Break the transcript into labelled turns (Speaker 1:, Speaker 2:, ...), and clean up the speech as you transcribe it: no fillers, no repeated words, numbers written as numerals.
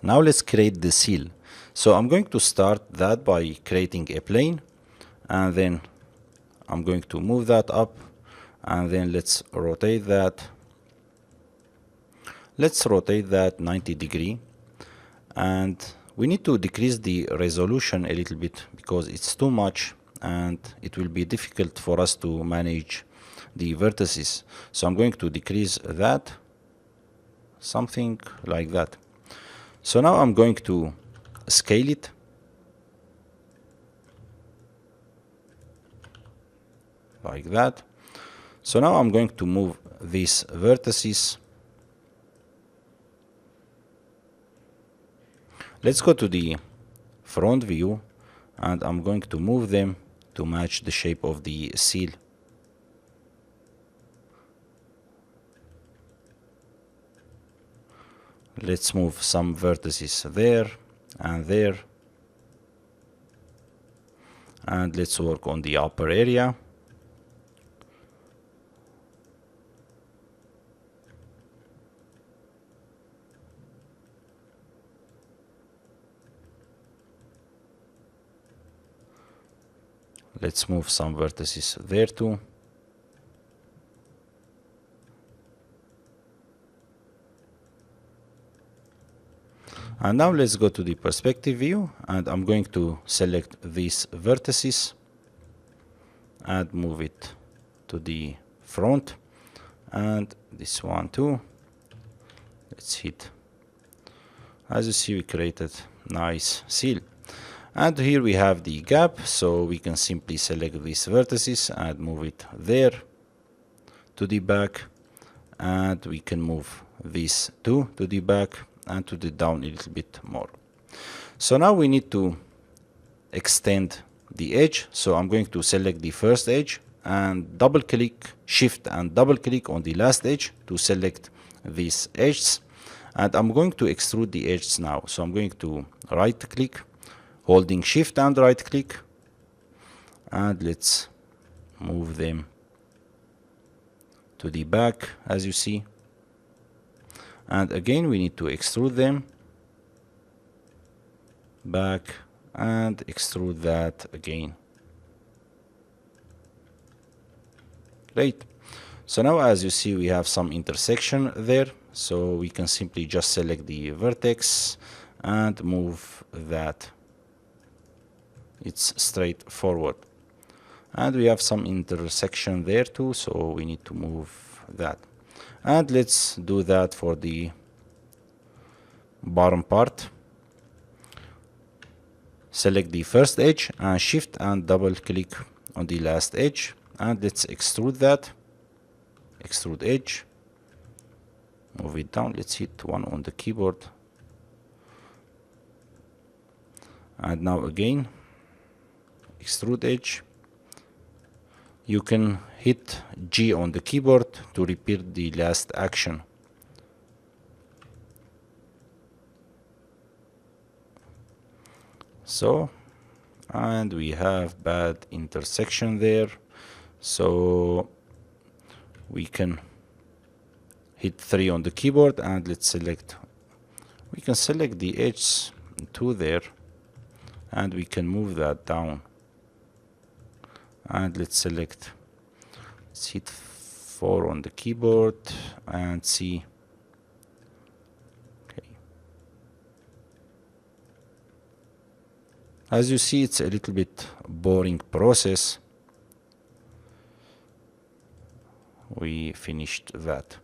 Speaker 1: Now let's create the seal. So I'm going to start that by creating a plane, and then I'm going to move that up, and then let's rotate that. Let's rotate that 90 degree, and we need to decrease the resolution a little bit because it's too much and it will be difficult for us to manage the vertices. So I'm going to decrease that, something like that. So now I'm going to scale it. Like that. So now I'm going to move these vertices. Let's go to the front view, and I'm going to move them to match the shape of the seal. Let's move some vertices there and there. And let's work on the upper area. Let's move some vertices there too. And now let's go to the perspective view, and I'm going to select these vertices and move it to the front, and this one too. Let's hit. As you see, we created nice seal. And here we have the gap, so we can simply select these vertices and move it there to the back, and we can move these two to the back and to the down a little bit more. So now we need to extend the edge. So I'm going to select the first edge and double click, shift and double click on the last edge to select these edges. And I'm going to extrude the edges now. So I'm going to right click, holding shift and right click, and let's move them to the back, as you see. And again, we need to extrude them back and extrude that again. Great. So now, as you see, we have some intersection there. So we can simply just select the vertex and move that. It's straightforward. And we have some intersection there too, so we need to move that. And let's do that for the bottom part. Select the first edge and shift and double click on the last edge, and let's extrude that. Extrude edge. Move it down. Let's hit one on the keyboard. And now again, extrude edge. You can hit G on the keyboard to repeat the last action. So, and we have bad intersection there. So we can hit 3 on the keyboard, and let's select. We can select the edge to there, and we can move that down. And let's select, let's hit 4 on the keyboard and see. Okay. As you see, it's a little bit boring process. We finished that.